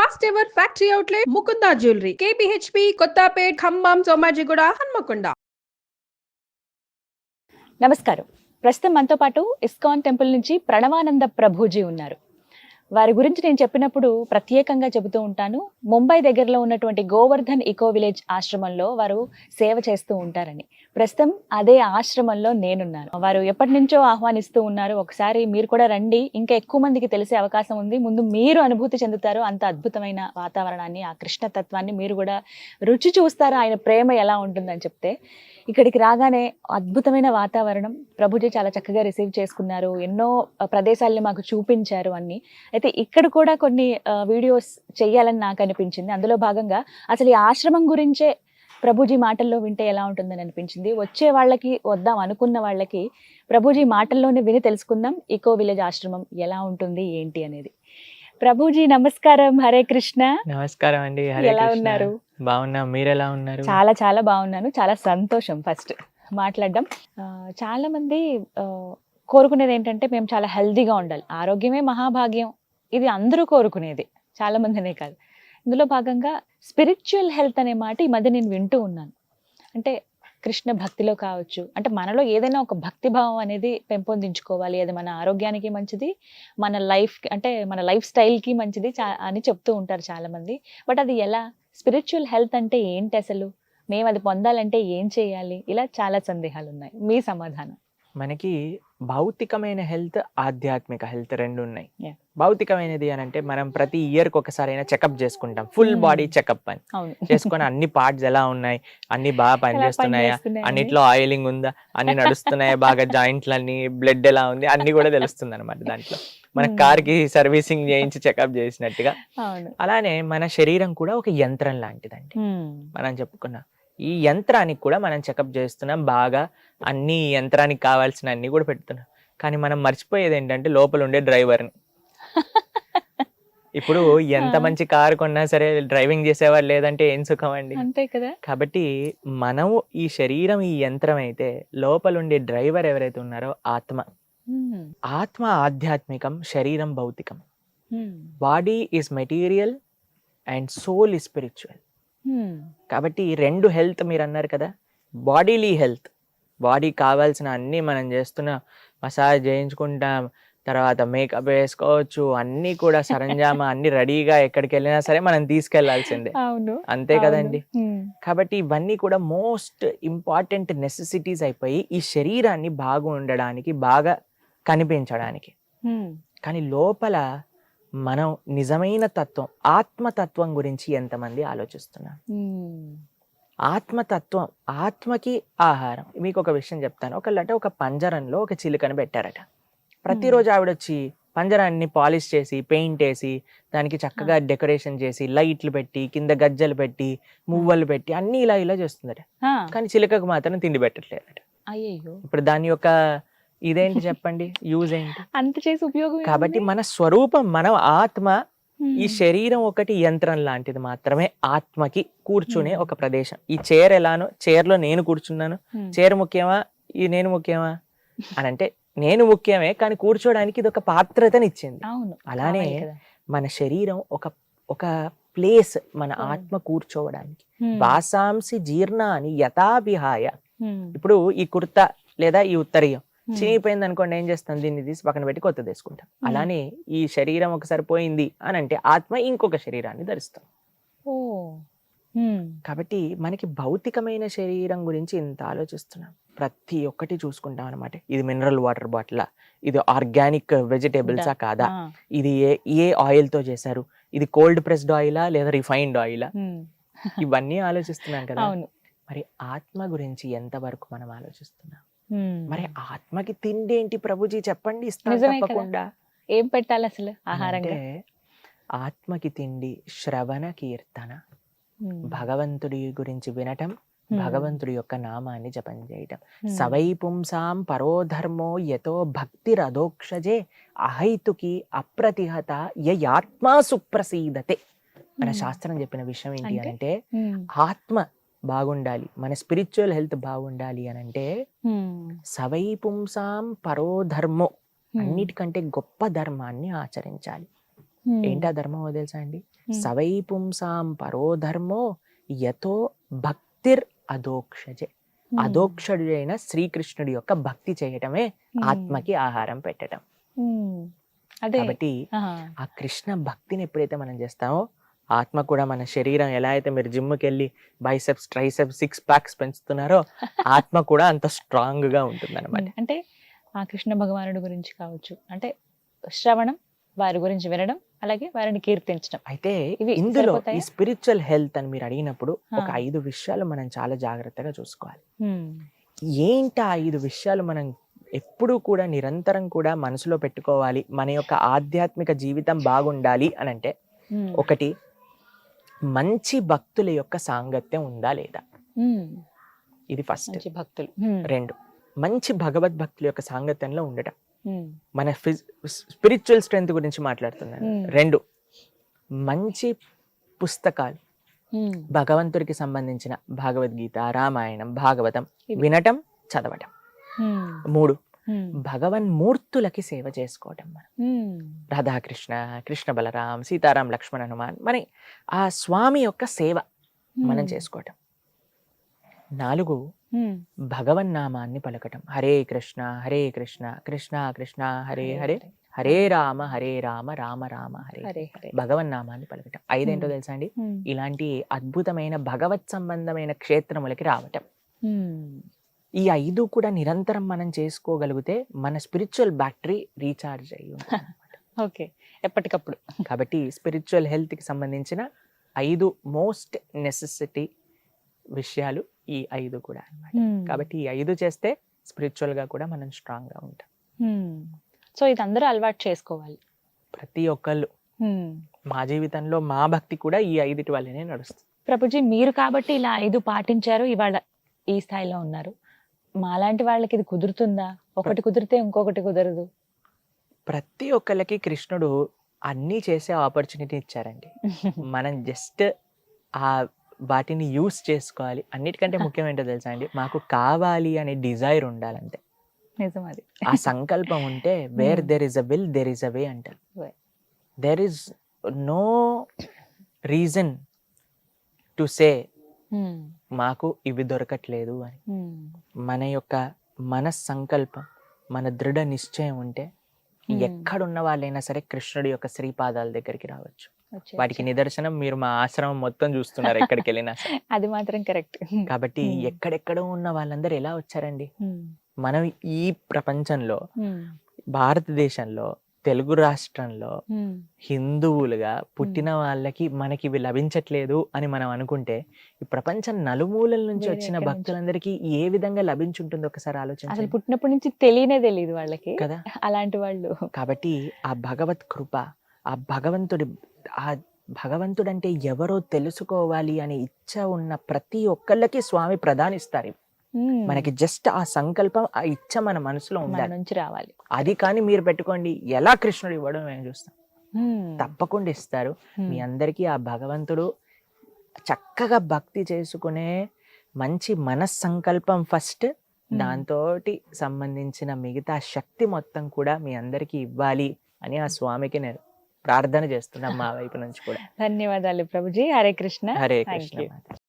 First ever factory outlet Mukunda jewellery KPHB Kothapet Khammam Somajiguda Hanamkonda. నమస్కారం. ప్రస్తుతం మనతో పాటు ఇస్కాన్ టెంపుల్ నుంచి ప్రణవానంద ప్రభుజీ ఉన్నారు. వారి గురించి నేను చెప్పినప్పుడు ప్రత్యేకంగా చెబుతూ ఉంటాను. ముంబై దగ్గరలో ఉన్నటువంటి గోవర్ధన్ ఇకో విలేజ్ ఆశ్రమంలో వారు సేవ చేస్తూ ఉంటారని. ప్రస్తుతం అదే ఆశ్రమంలో నేనున్నాను. వారు ఎప్పటి నుంచో ఆహ్వానిస్తూ ఉన్నారు. ఒకసారి మీరు కూడా రండి, ఇంకా ఎక్కువ మందికి తెలిసే అవకాశం ఉంది. ముందు మీరు అనుభూతి చెందుతారు అంత అద్భుతమైన వాతావరణాన్ని, ఆ కృష్ణతత్వాన్ని మీరు కూడా రుచి చూస్తారు. ఆయన ప్రేమ ఎలా ఉంటుందని చెప్తే ఇక్కడికి రాగానే అద్భుతమైన వాతావరణం. ప్రభుజీ చాలా చక్కగా రిసీవ్ చేసుకున్నారు. ఎన్నో ప్రదేశాలని మాకు చూపించారు అన్ని. అయితే ఇక్కడ కూడా కొన్ని వీడియోస్ చెయ్యాలని నాకు అనిపించింది. అందులో భాగంగా అసలు ఈ ఆశ్రమం గురించే ప్రభుజీ మాటల్లో వింటే ఎలా ఉంటుందని అనిపించింది. వచ్చే వాళ్ళకి, వద్దాం అనుకున్న వాళ్ళకి ప్రభుజీ మాటల్లోనే విని తెలుసుకుందాం ఇకో విలేజ్ ఆశ్రమం ఎలా ఉంటుంది ఏంటి అనేది. ప్రభుజీ నమస్కారం. హరే కృష్ణ. నమస్కారం అండి. హరే ఎలా కృష్ణ. ఉన్నారు? బాగున్నా, మీరు ఎలా ఉన్నారు? చాలా చాలా బాగున్నాను. చాలా సంతోషం ఫస్ట్ మాట్లాడడం. చాలా మంది కోరుకునేది ఏంటంటే మేము చాలా హెల్దీగా ఉండాలి, ఆరోగ్యమే మహాభాగ్యం. ఇది అందరూ కోరుకునేది, చాలా మందినే కాదు. ఇందులో భాగంగా స్పిరిచువల్ హెల్త్ అనే మాట ఈ మధ్య నేను వింటూ ఉన్నాను. అంటే కృష్ణ భక్తిలో కావచ్చు, అంటే మనలో ఏదైనా ఒక భక్తి భావం అనేది పెంపొందించుకోవాలి. అది మన ఆరోగ్యానికి మంచిది, మన లైఫ్ అంటే మన లైఫ్ స్టైల్కి మంచిది అని చెప్తూ ఉంటారు చాలామంది. బట్ అది ఎలా? స్పిరిచువల్ హెల్త్ అంటే ఏంటి అసలు? మేము అది పొందాలంటే ఏం చేయాలి? ఇలా చాలా సందేహాలు ఉన్నాయి. మీ సమాధానం? మనకి భౌతికమైన హెల్త్, ఆధ్యాత్మిక హెల్త్ రెండు ఉన్నాయి. Yeah. భౌతికమైనది అని అంటే మనం ప్రతి ఇయర్కి ఒకసారి అయినా చెకప్ చేసుకుంటాం, ఫుల్ బాడీ చెకప్ అని చేసుకొని అన్ని పార్ట్స్ ఎలా ఉన్నాయి, అన్ని బాగా పనిచేస్తున్నాయా, అన్నిట్లో ఆయిలింగ్ ఉందా, అన్ని నడుస్తున్నాయా బాగా, జాయింట్లన్నీ, బ్లడ్ ఎలా ఉంది, అన్ని కూడా తెలుస్తుంది అనమాట. దాంట్లో మన కార్ కి సర్వీసింగ్ చేయించి చెకప్ చేసినట్టుగా అలానే మన శరీరం కూడా ఒక యంత్రం లాంటిదండి. మనం చెప్పుకున్నాం ఈ యంత్రానికి కూడా మనం చెకప్ చేస్తున్నాం, బాగా అన్ని యంత్రానికి కావాల్సిన అన్ని కూడా పెడుతున్నాం. కానీ మనం మర్చిపోయేది ఏంటంటే లోపల ఉండే డ్రైవర్ని. ఇప్పుడు ఎంత మంచి కారు కొన్నా సరే డ్రైవింగ్ చేసేవాడు లేదంటే ఏం సుఖం అండి. అంతే కదా. కాబట్టి మనం ఈ శరీరం ఈ యంత్రం అయితే, లోపల ఉండే డ్రైవర్ ఎవరైతే ఉన్నారో ఆత్మ. ఆత్మ ఆధ్యాత్మికం, శరీరం భౌతికం. Body is material and soul is spiritual. కాబట్టి రెండు హెల్త్ మీరు అన్నారు కదా, బాడీలీ హెల్త్, బాడీ కావాల్సిన అన్నీ మనం చేస్తున్నాం, మసాజ్ చేయించుకుంటాం, తర్వాత మేకప్ వేసుకోవచ్చు, అన్నీ కూడా సరంజామా అన్ని రెడీగా ఎక్కడికి వెళ్ళినా సరే మనం తీసుకెళ్లాల్సిందే, అంతే కదండి. కాబట్టి ఇవన్నీ కూడా మోస్ట్ ఇంపార్టెంట్ నెసెసిటీస్ అయిపోయి ఈ శరీరాన్ని బాగా ఉండడానికి, బాగా కనిపించడానికి. కానీ లోపల మనం నిజమైన తత్వం, ఆత్మతత్వం గురించి ఎంతమంది ఆలోచిస్తున్నారు? ఆత్మతత్వం, ఆత్మకి ఆహారం. మీకు ఒక విషయం చెప్తాను. ఒక పంజరంలో ఒక చిలుకను పెట్టారట. ప్రతిరోజు ఆవిడొచ్చి పంజరాన్ని పాలిష్ చేసి, పెయింట్ వేసి, దానికి చక్కగా డెకరేషన్ చేసి, లైట్లు పెట్టి, కింద గజ్జలు పెట్టి, మువ్వలు పెట్టి, అన్ని ఇలా ఇలా చేస్తుందట. కానీ చిలుకకు మాత్రం తిండి పెట్టట్లేదట. ఇప్పుడు దాని యొక్క ఇదేంటి చెప్పండి, యూజ్ ఏంటి? అంత చేసి ఉపయోగం. కాబట్టి మన స్వరూపం, మన ఆత్మ, ఈ శరీరం ఒకటి యంత్రం లాంటిది మాత్రమే. ఆత్మకి కూర్చునే ఒక ప్రదేశం. ఈ చైర్ ఎలానో, చైర్లో నేను కూర్చున్నాను, చైర్ ముఖ్యమా, ఈ నేను ముఖ్యమా అని అంటే నేను ముఖ్యమే, కానీ కూర్చోడానికి ఇది ఒక పాత్రతనిచ్చింది. అలానే మన శరీరం ఒక ప్లేస్, మన ఆత్మ కూర్చోవడానికి. వాసాంసి జీర్ణాని యథావిహాయ. ఇప్పుడు ఈ కుర్తా లేదా ఈ ఉత్తరీయం చినిగిపోయింది అనుకోండి, ఏం చేస్తాం, దీన్ని తీసి పక్కన పెట్టి కొత్తది వేసుకుంటాం. అలానే ఈ శరీరం ఒకసారి పోయింది అని అంటే ఆత్మ ఇంకొక శరీరాన్ని ధరిస్తాం. కాబట్టి మనకి భౌతికమైన శరీరం గురించి ఇంత ఆలోచిస్తున్నాం. ప్రతి ఒక్కటి చూసుకుంటాం అనమాట. ఇది మినరల్ వాటర్ బాటిలా, ఇది ఆర్గానిక్ వెజిటేబుల్సా కాదా, ఇది ఏ ఆయిల్ తో చేశారు, ఇది కోల్డ్ ప్రెస్డ్ ఆయిలా లేదా రిఫైన్డ్ ఆయిలా, ఇవన్నీ ఆలోచిస్తున్నాం కదా. మరి ఆత్మ గురించి ఎంతవరకు మనం ఆలోచిస్తున్నాం? మరి ఆత్మకి తిండి ఏంటి ప్రభుజీ చెప్పండి, ఇస్తాను తప్పకుండా. ఏం పెట్టాలి అసలు ఆహారంగా? ఆత్మకి తిండి శ్రవణ కీర్తన, భగవంతుడి గురించి వినటం, భగవంతుడి యొక్క నామాన్ని జపం చేయటం. సవై పుంసాం పరోధర్మో యతో భక్తిరధోక్షజే అహైతుకి అప్రతిహత యయాత్మా సుప్రసీదతే. మన శాస్త్రం చెప్పిన విషయం ఏంటి అంటే, ఆత్మ బాగుండాలి, మన స్పిరిచువల్ హెల్త్ బాగుండాలి అని అంటే సవై పుంసాం పరోధర్మో, అన్నిటికంటే గొప్ప ధర్మాన్ని ఆచరించాలి. ఏంటా ధర్మం తెలుసా అండి? సవై పుంసాం పరోధర్మో యతో భక్తిర్ అదోక్షజే. అదోక్షుడు అయిన శ్రీకృష్ణుడి యొక్క భక్తి చేయటమే ఆత్మకి ఆహారం పెట్టడం. అదే కాబట్టి ఆ కృష్ణ భక్తిని ఎప్పుడైతే మనం చేస్తామో ఆత్మ కూడా, మన శరీరం ఎలా అయితే మీరు జిమ్కి వెళ్ళి బైసెప్స్ ట్రైసెప్స్ 6 ప్యాక్స్ పెంచుతున్నారో ఆత్మ కూడా అంత స్ట్రాంగ్ గా ఉంటుంది అనమాట. అంటే ఆ కృష్ణ భగవానుడి గురించి కావచ్చు, అంటే శ్రవణం, వారి గురించి వినడం, అలాగే వారిని కీర్తించడం. అయితే ఇవి ఇందులో ఈ సరిపోతాయా? స్పిరిచువల్ హెల్త్ అని మీరు అడిగినప్పుడు ఒక 5 విషయాలు మనం చాలా జాగ్రత్తగా చూసుకోవాలి. ఏంటి ఆ 5 విషయాలు మనం ఎప్పుడూ కూడా నిరంతరం కూడా మనసులో పెట్టుకోవాలి మన యొక్క ఆధ్యాత్మిక జీవితం బాగుండాలి అని అంటే, ఒకటి, మంచి భక్తుల యొక్క సాంగత్యం ఉందా లేదా, ఇది ఫస్ట్. మంచి భక్తులు. 2, మంచి భగవద్భక్తుల యొక్క సాంగత్యంలో ఉండటం. మన స్పిరిచువల్ స్ట్రెంగ్త్ గురించి మాట్లాడుతున్నాను. 2, మంచి పుస్తకాలు, భగవంతుడికి సంబంధించిన భగవద్గీత, రామాయణం, భాగవతం వినటం, చదవటం. 3, భగవన్మూర్తులకి సేవ చేసుకోవటం. మనం రాధాకృష్ణ, కృష్ణ బలరాం, సీతారాం, లక్ష్మణ్, హనుమాన్, మన ఆ స్వామి యొక్క సేవ మనం చేసుకోవటం. 4, భగవన్నామాన్ని పలకటం. హరే కృష్ణ హరే కృష్ణ కృష్ణ కృష్ణ హరే హరే, హరే రామ రామ రామ హరే హరే. భగవన్నామాన్ని పలకటం. 5 ఏంటో తెలుసా అండి? ఇలాంటి అద్భుతమైన భగవత్ సంబంధమైన క్షేత్రములకి రావటం. ఈ 5 కూడా నిరంతరం మనం చేసుకోగలిగితే మన స్పిరిచువల్ బ్యాటరీ రీఛార్జ్ అయ్యి ఉంటుంది. ఓకే, ఎప్పటికప్పుడు. కాబట్టి స్పిరిచువల్ హెల్త్ కి సంబంధించిన 5 మోస్ట్ నెసెసిటీ విషయాలు ఈ 5 కూడా అన్నమాట. కాబట్టి ఈ 5 చేస్తే స్పిరిచువల్ గా కూడా మనం స్ట్రాంగ్ గా ఉంటాం. సో ఇది అందరూ అలవాటు చేసుకోవాలి, ప్రతి ఒక్కళ్ళు. మా జీవితంలో మా భక్తి కూడా ఈ 5 వల్లనే నడుస్తుంది. ప్రభుజీ, మీరు కాబట్టి ఇలా 5 పాటించారు, ఇవాళ ఈ స్థాయిలో ఉన్నారు. మాలాంటి వాళ్ళకి ఇది కుదురుతుందా? ఒకటి కుదిరితే ఇంకొకటి కుదరదు. ప్రతి ఒక్కళ్ళకి కృష్ణుడు అన్నీ చేసే ఆపర్చునిటీ ఇచ్చారండి. మనం జస్ట్ ఆ వాటిని యూస్ చేసుకోవాలి. అన్నిటికంటే ముఖ్యం ఏంటో తెలుసా అండి? మాకు కావాలి అనే డిజైర్ ఉండాలంతే. నిజం అది. ఆ సంకల్పం ఉంటే where there is a will there is a way అంటారు. There is no reason to say మాకు ఇవి దొరకట్లేదు అని. మన యొక్క మనస్సంకల్పం, మన దృఢ నిశ్చయం ఉంటే ఎక్కడున్న వాళ్ళైనా సరే కృష్ణుడి యొక్క శ్రీపాదాల దగ్గరికి రావచ్చు. వాటికి నిదర్శనం మీరు మా ఆశ్రమం మొత్తం చూస్తున్నారు ఎక్కడికి వెళ్ళినా సరే. అది మాత్రం కరెక్ట్. కాబట్టి ఎక్కడెక్కడో ఉన్న వాళ్ళందరూ ఎలా వచ్చారండి? మనం ఈ ప్రపంచంలో, భారతదేశంలో, తెలుగు రాష్ట్రంలో హిందువులుగా పుట్టిన వాళ్ళకి మనకి ఇవి లభించట్లేదు అని మనం అనుకుంటే, ఈ ప్రపంచం నలుమూలల నుంచి వచ్చిన భక్తులందరికీ ఏ విధంగా లభించుంటుందో ఒకసారి అసలు ఆలోచించండి. పుట్టినప్పటి నుంచి తెలియదు వాళ్ళకి కదా. అలాంటి వాళ్ళు. కాబట్టి ఆ భగవత్ కృప, ఆ భగవంతుడు అంటే ఎవరో తెలుసుకోవాలి అనే ఇచ్చ ఉన్న ప్రతి ఒక్కళ్ళకి స్వామి ప్రదానిస్తారు. మనకి జస్ట్ ఆ సంకల్పం, ఆ ఇచ్చ మన మనసులో మన ఉండాలి, నుంచి రావాలి. అది కానీ మీరు పెట్టుకోండి, ఎలా కృష్ణుడు ఇవ్వడం మేము చూస్తాం. తప్పకుండా ఇస్తారు. మీ అందరికీ ఆ భగవంతుడు చక్కగా భక్తి చేసుకునే మంచి మనస్సంకల్పం ఫస్ట్, దాంతోటి సంబంధించిన మిగతా శక్తి మొత్తం కూడా మీ అందరికీ ఇవ్వాలి అని ఆ స్వామికి నేను ప్రార్థన చేస్తున్నాం మా వైపు నుంచి కూడా. ధన్యవాదాలు ప్రభుజీ. హరే కృష్ణ. హరే Thank కృష్ణ. you.